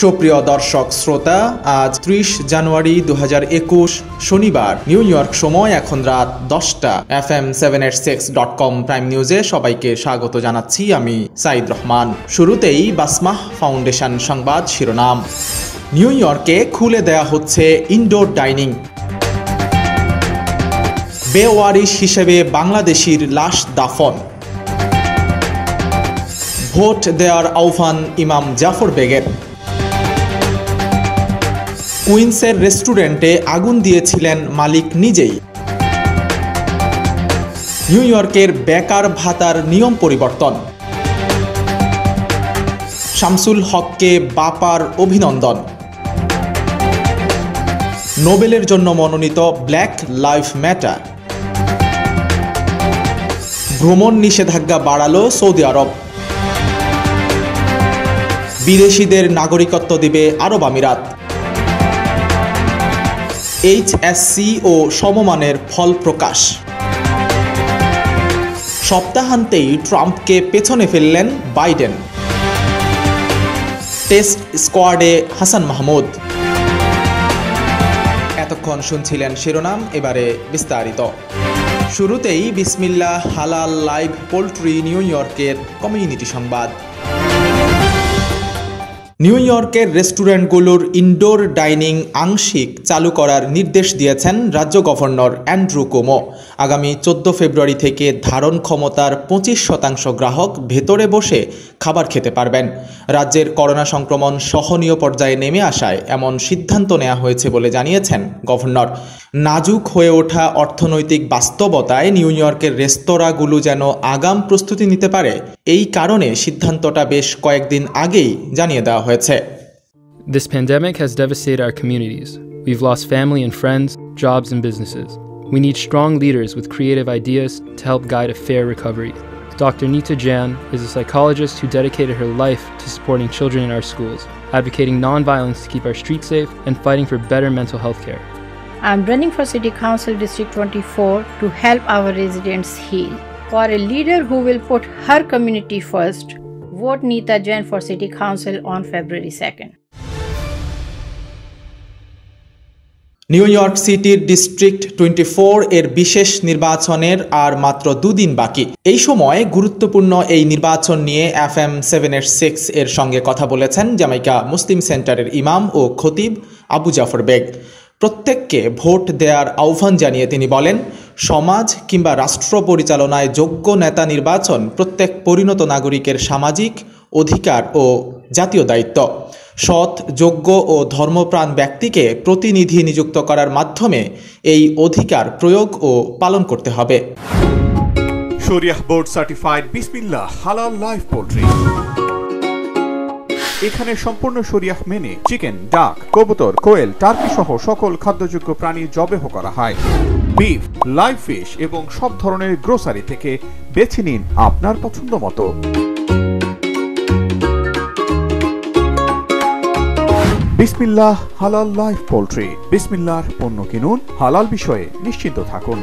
সুপ্রিয় দর্শক শ্রোতা, আজ 30 জানুয়ারি 2021 শনিবার। নিউ ইয়র্ক সময় এখন রাত 10টা। FM786.com প্রাইম নিউজে সবাইকে স্বাগত জানাচ্ছি আমি সাইদ রহমান। শুরুতেই বাসমাহ ফাউন্ডেশন সংবাদ শিরোনাম। নিউ ইয়র্কে খুলে দেয়া হচ্ছে ইনডোর ডাইনিং। বেওয়ারিশ হিসেবে বাংলাদেশির লাশ দাফন। ভোট দেওয়ার আহ্বান ইমাম জাফর বেগের। কুইন্সের রেস্টুরেন্টে আগুন দিয়েছিলেন মালিক নিজেই। নিউ ইয়র্কের বেকার ভাতার নিয়ম পরিবর্তন। শামসুল হককে বাপার অভিনন্দন। নোবেলের জন্য মনোনীত ব্ল্যাক লাইফ ম্যাটার। ভ্রমণ নিষেধাজ্ঞা বাড়ালো সৌদি আরব। বিদেশিদের নাগরিকত্ব দিবে আরব আমিরাত। এইচএসসি ও সমমানের ফল প্রকাশ। সপ্তাহান্তেই ট্রাম্পকে পেছনে ফেললেন বাইডেন। টেস্ট স্কোয়াডে হাসান মাহমুদ। এতক্ষণ শুনছিলেন শিরোনাম, এবারে বিস্তারিত। শুরুতেই বিসমিল্লাহ হালাল লাইভ পোল্ট্রি নিউ ইয়র্কের কমিউনিটি সংবাদ। নিউ ইয়র্কের রেস্টুরেন্টগুলোর ইনডোর ডাইনিং আংশিক চালু করার নির্দেশ দিয়েছেন রাজ্য গভর্নর অ্যান্ড্রু কুমো। আগামী 14 ফেব্রুয়ারি থেকে ধারণ ক্ষমতার 25% গ্রাহক ভেতরে বসে খাবার খেতে পারবেন। রাজ্যের করোনা সংক্রমণ সহনীয় পর্যায়ে নেমে আসায় এমন সিদ্ধান্ত নেওয়া হয়েছে বলে জানিয়েছেন গভর্নর। নাজুক হয়ে ওঠা অর্থনৈতিক বাস্তবতায় নিউ ইয়র্কের রেস্তোরাঁগুলো যেন আগাম প্রস্তুতি নিতে পারে, এই কারণে সিদ্ধান্তটা বেশ কয়েকদিন আগেই জানিয়ে দেওয়া হয়েছে। This pandemic has devastated our communities. We've lost family and friends, jobs and businesses. We need strong leaders with creative ideas to help guide a fair recovery. Dr. Neeta Jan is a psychologist who dedicated her life to supporting children in our schools, advocating nonviolence to keep our streets safe, and fighting for better mental health care. I'm running for City Council District 24 to help our residents heal. For a leader who will put her community first, vote Neeta Jan for City Council on February 2nd. New York সিটির district 24 এর বিশেষ নির্বাচনের আর মাত্র 2 দিন বাকি। এই সময় গুরুত্বপূর্ণ এই নির্বাচন নিয়ে FM786 এর সঙ্গে কথা বলেছেন জামাইকা মুসলিম সেন্টারের ইমাম ও খতিব আবু জাফর বেগ। প্রত্যেককে ভোট দেওয়ার আহ্বান জানিয়ে তিনি বলেন, সমাজ কিংবা রাষ্ট্র পরিচালনায় যোগ্য নেতা নির্বাচন প্রত্যেক পরিণত নাগরিকের সামাজিক অধিকার ও জাতীয় দায়িত্ব। সৎ, যোগ্য ও ধর্মপ্রাণ ব্যক্তিকে প্রতিনিধি নিযুক্ত করার মাধ্যমে এই অধিকার প্রয়োগ ও পালন করতে হবে। শরিয়াহ বোর্ড সার্টিফাইড বিসমিল্লাহ হালাল লাইভ পোল্ট্রি। এখানে সম্পূর্ণ শরিয়াহ মেনে চিকেন, ডাক, কবুতর, কোয়েল, টার্কি সহ সকল খাদ্যযোগ্য প্রাণী জবেহ করা হয়। বিফ, লাইভ ফিশ এবং সব ধরনের গ্রোসারি থেকে বেছে নিন আপনার পছন্দ মতো। বিসমিল্লাহ হালাল লাইভ পোল্ট্রি। বিসমিল্লাহর পণ্য কিনুন, হালাল বিষয়ে নিশ্চিন্ত থাকুন।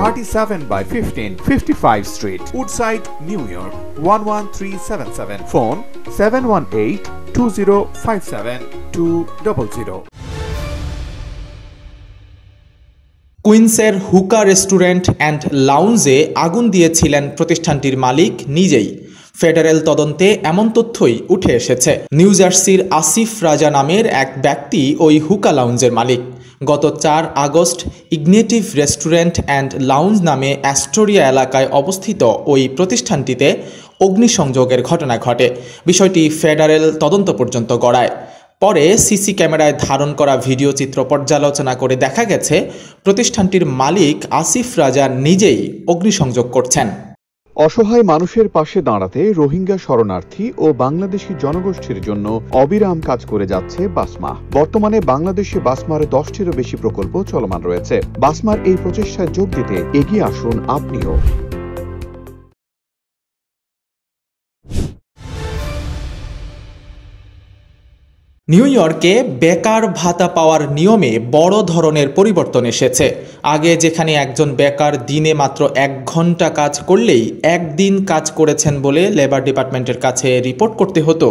37/15 55 Street, Woodside, New York 11377. Phone 718-2057-200. কুইন্সের হুকা restaurant and লাউঞ্জে আগুন দিয়েছিলেন প্রতিষ্ঠানটির মালিক নিজেই। ফেডারেল তদন্তে এমন তথ্যই উঠে এসেছে। নিউ জার্সির আসিফ রাজা নামের এক ব্যক্তি ওই হুকা লাউঞ্জের মালিক। গত 4 আগস্ট ইগনেটিভ রেস্টুরেন্ট অ্যান্ড লাউঞ্জ নামে অ্যাস্টোরিয়া এলাকায় অবস্থিত ওই প্রতিষ্ঠানটিতে অগ্নিসংযোগের ঘটনা ঘটে। বিষয়টি ফেডারেল তদন্ত পর্যন্ত গড়ায়। পরে সিসি ক্যামেরায় ধারণ করা ভিডিও চিত্র পর্যালোচনা করে দেখা গেছে প্রতিষ্ঠানটির মালিক আসিফ রাজা নিজেই অগ্নিসংযোগ করছেন। অসহায় মানুষের পাশে দাঁড়াতে রোহিঙ্গা শরণার্থী ও বাংলাদেশি জনগোষ্ঠীর জন্য অবিরাম কাজ করে যাচ্ছে বাসমাহ। বর্তমানে বাংলাদেশে বাসমার 10টিরও বেশি প্রকল্প চলমান রয়েছে। বাসমার এই প্রচেষ্টায় যোগ দিতে এগিয়ে আসুন আপনিও। নিউ ইয়র্কে বেকার ভাতা পাওয়ার নিয়মে বড় ধরনের পরিবর্তন এসেছে। আগে যেখানে একজন বেকার দিনে মাত্র 1 ঘন্টা কাজ করলেই একদিন কাজ করেছেন বলে লেবার ডিপার্টমেন্টের কাছে রিপোর্ট করতে হতো,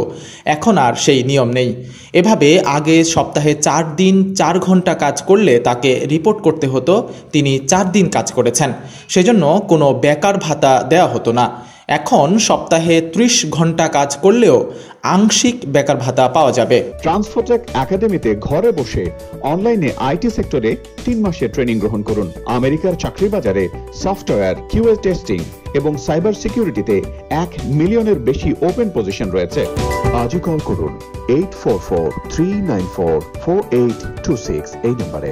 এখন আর সেই নিয়ম নেই। এভাবে আগে সপ্তাহে 4 দিন 4 ঘন্টা কাজ করলে তাকে রিপোর্ট করতে হতো তিনি 4 দিন কাজ করেছেন, সেজন্য কোনো বেকার ভাতা দেওয়া হতো না। এখন সপ্তাহে 30 ঘন্টা কাজ করলেও আংশিক বেকার ভাতা পাওয়া যাবে। ট্রান্সফোটেক একাডেমিতে ঘরে বসে অনলাইনে আইটি সেক্টরে 3 মাসের ট্রেনিং গ্রহণ করুন। আমেরিকার চাকরি বাজারে সফটওয়্যার, কিউএ টেস্টিং এবং সাইবার সিকিউরিটিতে 1 মিলিয়নের বেশি ওপেন পজিশন রয়েছে। আজই কল করুন 8443944826 এই নম্বরে।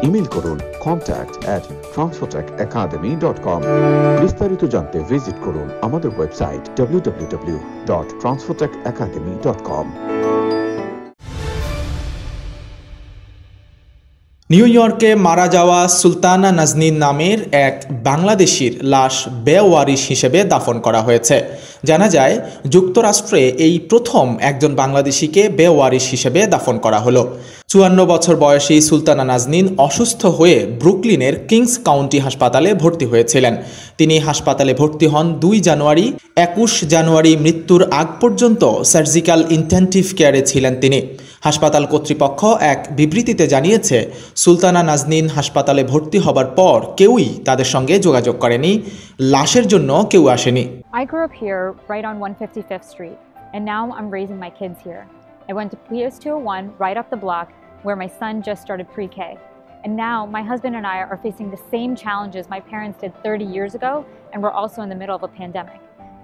ইমেল করুন contact@transfotechacademy.com। বিস্তারিত জানতে ভিজিট করুন আমাদের ওয়েবসাইট www.transfotechacademy.com। নিউ ইয়র্কে মারা যাওয়া সুলতানা নাজনীন নামের এক বাংলাদেশির লাশ বেওয়ারিশ হিসেবে দাফন করা হয়েছে। জানা যায় যুক্তরাষ্ট্রে এই প্রথম একজন বাংলাদেশিকে বেওয়ারিশ হিসেবে দাফন করা হলো। 54 বছর বয়সী সুলতানা নাজনীন অসুস্থ হয়ে ব্রুকলিনের কিংস কাউন্টি হাসপাতালে ভর্তি হয়েছিলেন। তিনি হাসপাতালে ভর্তি হন 2 জানুয়ারি। 21 জানুয়ারি মৃত্যুর আগ পর্যন্ত সার্জিক্যাল ইন্টেনসিভ কেয়ারে ছিলেন তিনি। হাসপাতাল কর্তৃপক্ষ এক বিবৃতিতে জানিয়েছে, সুলতানা নাজনীন হাসপাতালে ভর্তি হবার পর কেউই তাদের সঙ্গে যোগাযোগ করেনি, লাশের জন্য কেউ আসেনি। I grew up here right on 155th Street, and now I'm raising my kids here. I went to PS 201 right up the block where my son just started pre-K. And now my husband and I are facing the same challenges my parents did 30 years ago, and we're also in the middle of a pandemic.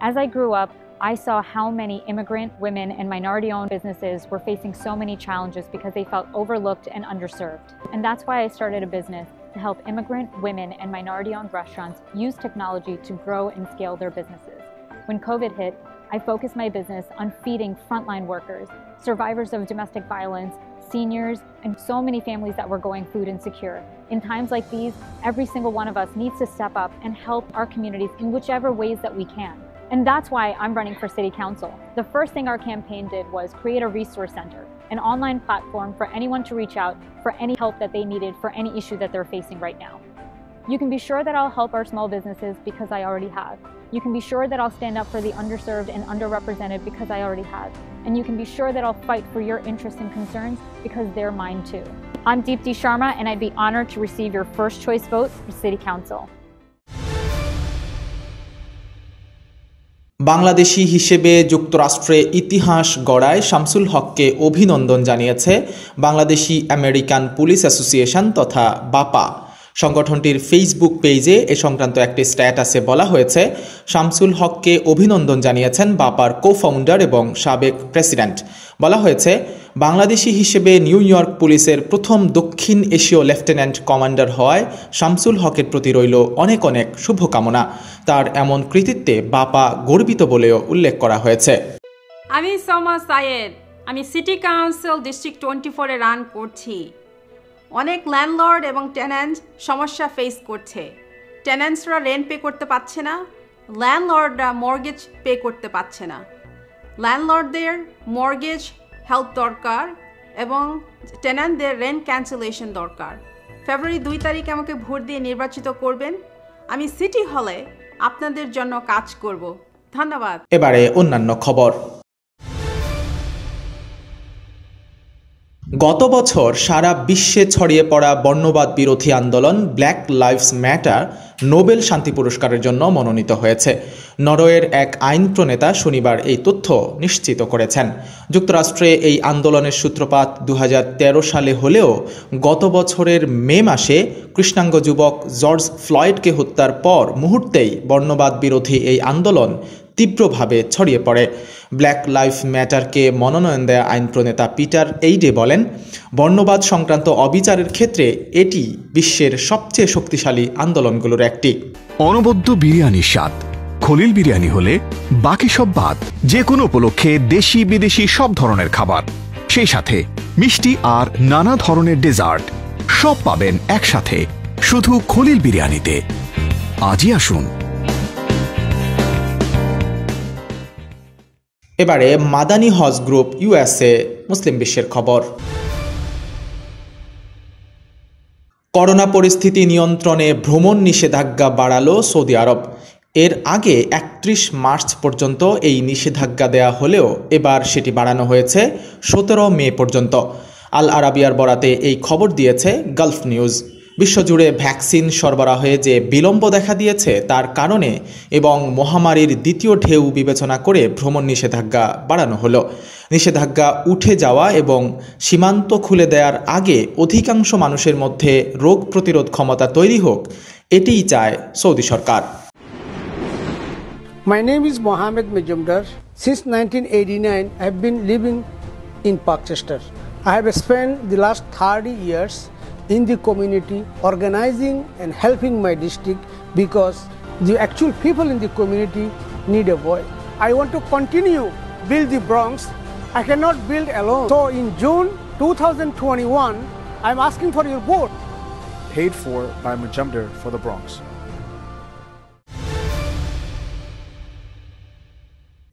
As I grew up, I saw how many immigrant women and minority-owned businesses were facing so many challenges because they felt overlooked and underserved. And that's why I started a business to help immigrant women and minority-owned restaurants use technology to grow and scale their businesses. When COVID hit, I focused my business on feeding frontline workers, survivors of domestic violence, seniors, and so many families that were going food insecure. In times like these, every single one of us needs to step up and help our communities in whichever ways that we can. And that's why I'm running for City Council. The first thing our campaign did was create a resource center, an online platform for anyone to reach out for any help that they needed for any issue that they're facing right now. You can be sure that I'll help our small businesses because I already have. You can be sure that I'll stand up for the underserved and underrepresented because I already have. And you can be sure that I'll fight for your interests and concerns because they're mine too. I'm Deepti Sharma, and I'd be honored to receive your first choice vote for City Council. Bangladeshi হিসেবে যুক্তরাষ্ট্রে ইতিহাস গড়ায় শামসুল হককে অভিনন্দন জানিয়েছে Bangladeshi American police association তথা বাপা। সংগঠনটির Facebook পেজে এ সংক্রান্ত একটি স্ট্যাটাসে বলা হয়েছে, শামসুল হককে অভিনন্দন জানিয়েছেন বাপার কো-ফাউন্ডার এবং সাবেক প্রেসিডেন্ট। বলা হয়েছে, বাংলাদেশি হিসেবে নিউ ইয়র্ক পুলিশের প্রথম দক্ষিণ এশীয় লেফটেন্যান্ট কমান্ডার হওয়ায় শামসুল হকের প্রতি রইল অনেক অনেক শুভকামনা। তার এমন কৃতিত্বে বাপা গর্বিত বলেও উল্লেখ করা হয়েছে। আমি সমা সায়েদ, আমি সিটি কাউন্সিল ডিস্ট্রিক্ট 24 এ রান করছি। অনেক ল্যান্ডলর্ড এবং টেন্যান্টস সমস্যা ফেস করছে। টেন্যান্টসরা রেন্ট পে করতে পারছে না, ল্যান্ডলর্ডরা মর্গেজ পে করতে পারছে না। ল্যান্ডলর্ডদের মর্গেজ হেল্প দরকার এবং টেন্যান্টদের রেন্ট ক্যান্সেলেশন দরকার। ফেব্রুয়ারি 2 তারিখে আমাকে ভোট দিয়ে নির্বাচিত করবেন। আমি সিটি হলে আপনাদের জন্য কাজ করব। ধন্যবাদ। এবারে অন্যান্য খবর। গত বছর সারা বিশ্বে ছড়িয়ে পড়া বর্ণবাদ বিরোধী আন্দোলন ব্ল্যাক লাইভস ম্যাটার নোবেল শান্তি পুরস্কারের জন্য মনোনীত হয়েছে। নরওয়ের এক আইন প্রণেতা শনিবার এই তথ্য নিশ্চিত করেছেন। যুক্তরাষ্ট্রে এই আন্দোলনের সূত্রপাত 2013 সালে হলেও গত বছরের মে মাসে কৃষ্ণাঙ্গ যুবক জর্জ ফ্লয়েডকে হত্যার পর মুহূর্তেই বর্ণবাদ বিরোধী এই আন্দোলন তীব্রভাবে ছড়িয়ে পড়ে। ব্ল্যাক লাইফ ম্যাটারকে মনোনয়ন দেয়া আইন প্রণেতা পিটার এইডে বলেন, বর্ণবাদ সংক্রান্ত অবিচারের ক্ষেত্রে এটি বিশ্বের সবচেয়ে শক্তিশালী আন্দোলনগুলোর একটি। অনবদ্য বিরিয়ানির স্বাদ, খলিল বিরিয়ানি হলে বাকি সব বাদ। যে কোনো উপলক্ষে দেশি বিদেশি সব ধরনের খাবার, সেই সাথে মিষ্টি আর নানা ধরনের ডেজার্ট সব পাবেন একসাথে শুধু খলিল বিরিয়ানিতে। আজই আসুন। এবারে মাদানী হজ গ্রুপ ইউএসএ মুসলিম বিশ্বের খবর। করোনা পরিস্থিতি নিয়ন্ত্রণে ভ্রমণ নিষেধাজ্ঞা বাড়ালো সৌদি আরব। এর আগে 31 মার্চ পর্যন্ত এই নিষেধাজ্ঞা দেয়া হলেও এবার সেটি বাড়ানো হয়েছে 17 মে পর্যন্ত। আল আরাবিয়ার বরাতে এই খবর দিয়েছে গালফ নিউজ। বিশ্বজুড়ে ভ্যাকসিন সরবরাহে যে বিলম্ব দেখা দিয়েছে তার কারণে এবং মহামারীর দ্বিতীয় ঢেউ বিবেচনা করে ভ্রমণ নিষেধাজ্ঞা বাড়ানো হলো। নিষেধাজ্ঞা উঠে যাওয়া এবং সীমান্ত খুলে দেওয়ার আগে অধিকাংশ মানুষের মধ্যে রোগ প্রতিরোধ ক্ষমতা তৈরি হোক, এটিই চায় Saudi Sarkar. My name is Mohammed Majumdar. Since 1989, I have been living in Parkchester. I have spent the last 30 years in the community organizing and helping my district because the actual people in the community need a voice. I want to continue build the Bronx. I cannot build alone. So in June 2021, I am asking for your vote. Paid for by Majumdar for the Bronx.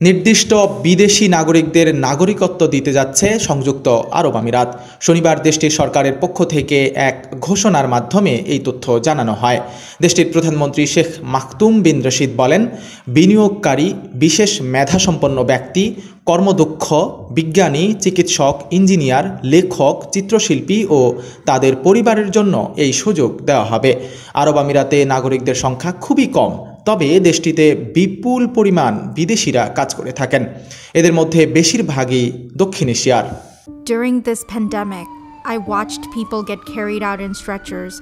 নির্দিষ্ট বিদেশি নাগরিকদের নাগরিকত্ব দিতে যাচ্ছে সংযুক্ত আরব আমিরাত। শনিবার দেশটির সরকারের পক্ষ থেকে এক ঘোষণার মাধ্যমে এই তথ্য জানানো হয়। দেশটির প্রধানমন্ত্রী শেখ মাকতুম বিন রশিদ বলেন, বিনিয়োগকারী, বিশেষ মেধাসম্পন্ন ব্যক্তি, কর্মদক্ষ, বিজ্ঞানী, চিকিৎসক, ইঞ্জিনিয়ার, লেখক, চিত্রশিল্পী ও তাদের পরিবারের জন্য এই সুযোগ দেওয়া হবে। আরব আমিরাতে নাগরিকদের সংখ্যা খুবই কম, তবে দেশটিতে বিপুল পরিমাণ বিদেশিরা কাজ করে থাকেন। এদের মধ্যে বেশিরভাগই দক্ষিণ এশিয়ার। During this pandemic, I watched people get carried out in stretchers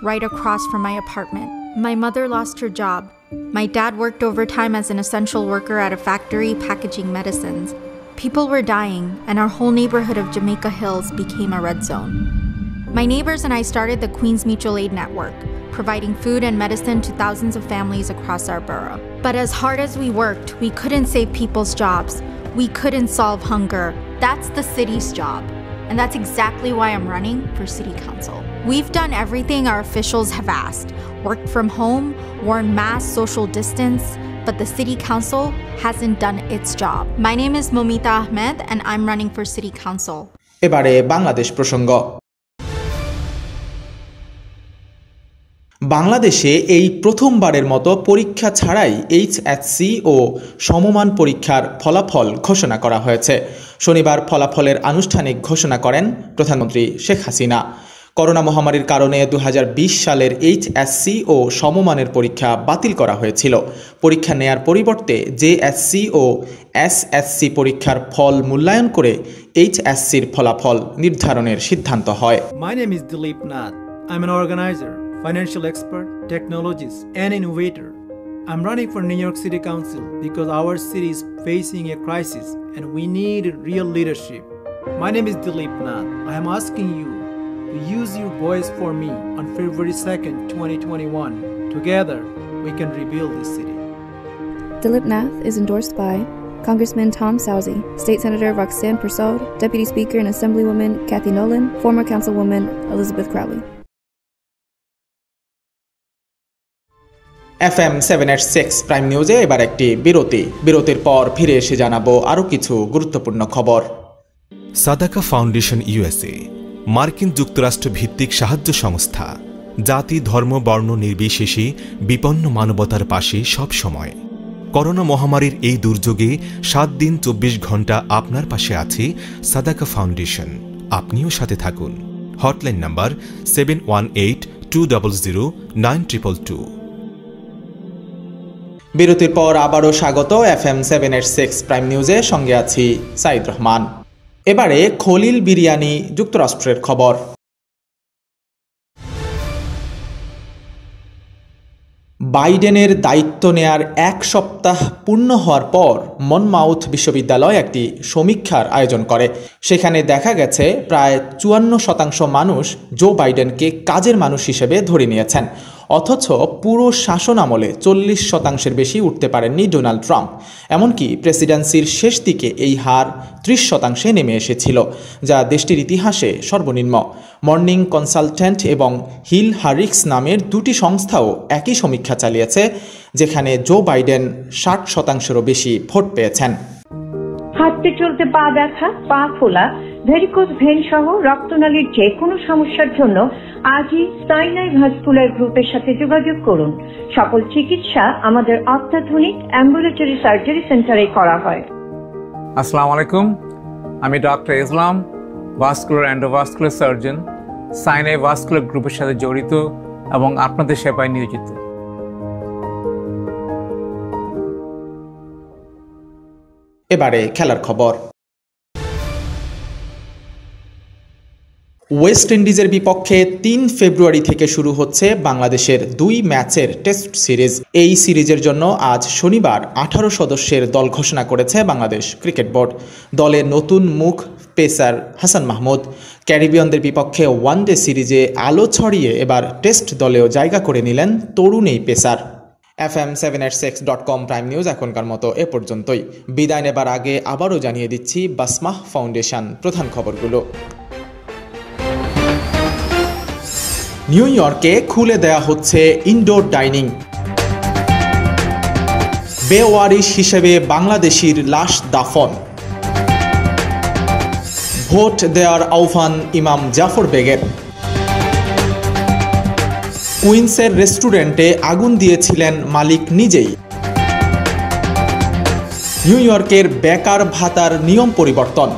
right across from my apartment. My mother lost her job. My dad worked overtime as an essential worker at a factory packaging medicines. People were dying, and our whole neighborhood of Jamaica Hills became a red zone. My neighbors and I started the Queens Mutual Aid Network, providing food and medicine to thousands of families across our borough. But as hard as we worked, we couldn't save people's jobs. We couldn't solve hunger. That's the city's job. And that's exactly why I'm running for City Council. We've done everything our officials have asked. Worked from home, worn masks, social distance, but the City Council hasn't done its job. My name is Momita Ahmed and I'm running for City Council. এবারে বাংলাদেশ প্রসঙ্গ। বাংলাদেশে এই প্রথমবারের মতো পরীক্ষা ছাড়াই HSC ও সমমান পরীক্ষার ফলাফল ঘোষণা করা হয়েছে। শনিবার ফলাফলের আনুষ্ঠানিক ঘোষণা করেন প্রধানমন্ত্রী শেখ হাসিনা। করোনা মহামারীর কারণে 2020 সালের এইচএসসি ও সমমানের পরীক্ষা বাতিল করা হয়েছিল। পরীক্ষা নেয়ার পরিবর্তে জেএসসি ও এসএসসি পরীক্ষার ফল মূল্যায়ন করে এইচএসসির ফলাফল নির্ধারণের সিদ্ধান্ত হয়। My name is Dilip Nath. I'm an organizer, financial expert, technologist, and innovator. I'm running for New York City Council because our city is facing a crisis and we need real leadership. My name is Dilip Nath. I am asking you to use your voice for me on February 2nd, 2021. Together, we can rebuild this city. Dilip Nath is endorsed by Congressman Tom Sousie, State Senator Roxanne Persaud, Deputy Speaker and Assemblywoman Kathy Nolan, former Councilwoman Elizabeth Crowley. FM 786 prime নিউজে এবার একটি বিরতির পর ফিরে এসে জানাবো আরও কিছু গুরুত্বপূর্ণ খবর। সাদাকা ফাউন্ডেশন ইউএসএ মার্কিন যুক্তরাষ্ট্র ভিত্তিক সাহায্য সংস্থা, জাতি, ধর্ম, বর্ণ নির্বিশেষে বিপন্ন মানবতার পাশে সব সময়। করোনা মহামারীর এই দুর্যোগে 7 দিন 24 ঘন্টা আপনার পাশে আছে সাদাকা ফাউন্ডেশন। আপনিও সাথে থাকুন। Hotline number 7182009222। বিরতির পর আবারও স্বাগত FM 786 প্রাইম নিউজে, সঙ্গে আছি সাইদ রহমান। এবারে খলিল বিরিয়ানি যুক্তরাষ্ট্রের খবর। বাইডেনের দায়িত্ব নেয়ার 1 সপ্তাহ পূর্ণ হওয়ার পর মনমাউথ বিশ্ববিদ্যালয় একটি সমীক্ষার আয়োজন করে। সেখানে দেখা গেছে প্রায় 54% মানুষ জো বাইডেনকে কাজের মানুষ হিসেবে ধরে নিয়েছেন, অথচ পুরো শাসন আমলে 40% বেশি উঠতে পারেননি ডোনাল্ড ট্রাম্প। এমনকি প্রেসিডেন্সির শেষ দিকে এই হার 30% নেমে এসেছিল, যা দেশটির ইতিহাসে সর্বনিম্ন। মর্নিং কনসালটেন্ট এবং হিল হারিক্স নামের দুটি সংস্থাও একই সমীক্ষা চালিয়েছে, যেখানে জো বাইডেন 60%-রও বেশি ভোট পেয়েছেন। হাঁটতে চলতে পা ব্যথা, পা ফোলা, ভেরিকোজ ভেন সহ রক্তনালীর যে কোনো সমস্যার জন্য আজই সাইনাই ভাস্কুলার গ্রুপের সাথে যোগাযোগ করুন। সকল চিকিৎসা আমাদের অত্যাধুনিক অ্যাম্বুলেটরি সার্জারি সেন্টারে করা হয়। আসসালামু আলাইকুম, আমি ডক্টর ইসলাম, ভাস্কুলার এন্ডোভাস্কুলার সার্জন, সাইনাই ভাস্কুলার গ্রুপের সাথে জড়িত এবং আপনাদের সেবায় নিয়োজিত। এবারে খেলার খবর। ওয়েস্ট ইন্ডিজের বিপক্ষে 3 ফেব্রুয়ারি থেকে শুরু হচ্ছে বাংলাদেশের 2 ম্যাচের টেস্ট সিরিজ। এই সিরিজের জন্য আজ শনিবার 18 সদস্যের দল ঘোষণা করেছে বাংলাদেশ ক্রিকেট বোর্ড। দলের নতুন মুখ পেসার হাসান মাহমুদ। ক্যারিবিয়ানদের বিপক্ষে ওয়ানডে সিরিজে আলো ছড়িয়ে এবার টেস্ট দলেও জায়গা করে নিলেন তরুণ এই পেসার। FM786.com প্রাইম নিউজ এখনকার মতো এ পর্যন্তই। বিদায় নেবার আগে আবারও জানিয়ে দিচ্ছি বাসমাহ ফাউন্ডেশন প্রধান খবরগুলো। নিউ ইয়র্কে খুলে দেয়া হচ্ছে ইনডোর ডাইনিং। বেওয়ারিশ হিসেবে বাংলাদেশির লাশ দাফন। ভোট দেওয়ার আহ্বান ইমাম জাফর বেগের। কুইন্সের রেস্টুরেন্টে আগুন দিয়েছিলেন মালিক নিজেই। নিউ ইয়র্কের বেকার ভাতার নিয়ম পরিবর্তন।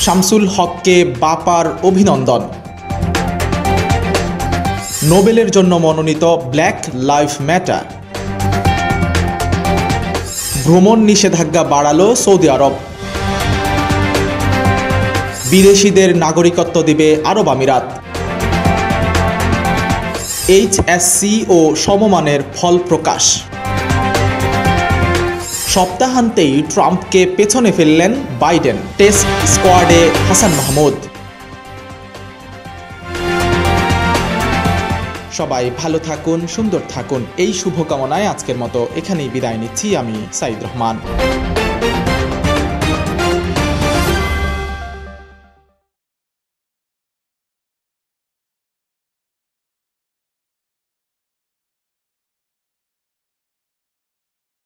শামসুল হককে বাপার অভিনন্দন। নোবেলের জন্য মনোনীত ব্ল্যাক লাইফ ম্যাটার। ভ্রমণ নিষেধাজ্ঞা বাড়ালো সৌদি আরব। বিদেশিদের নাগরিকত্ব দিবে আরব আমিরাত। এইচএসসি ও সমমানের ফল প্রকাশ। সপ্তাহান্তেই ট্রাম্পকে পেছনে ফেললেন বাইডেন। টেস্ট স্কোয়াডে হাসান মাহমুদ। সবাই ভালো থাকুন, সুন্দর থাকুন, এই শুভকামনায় আজকের মতো এখানেই বিদায় নিচ্ছি আমি সাইদ রহমান।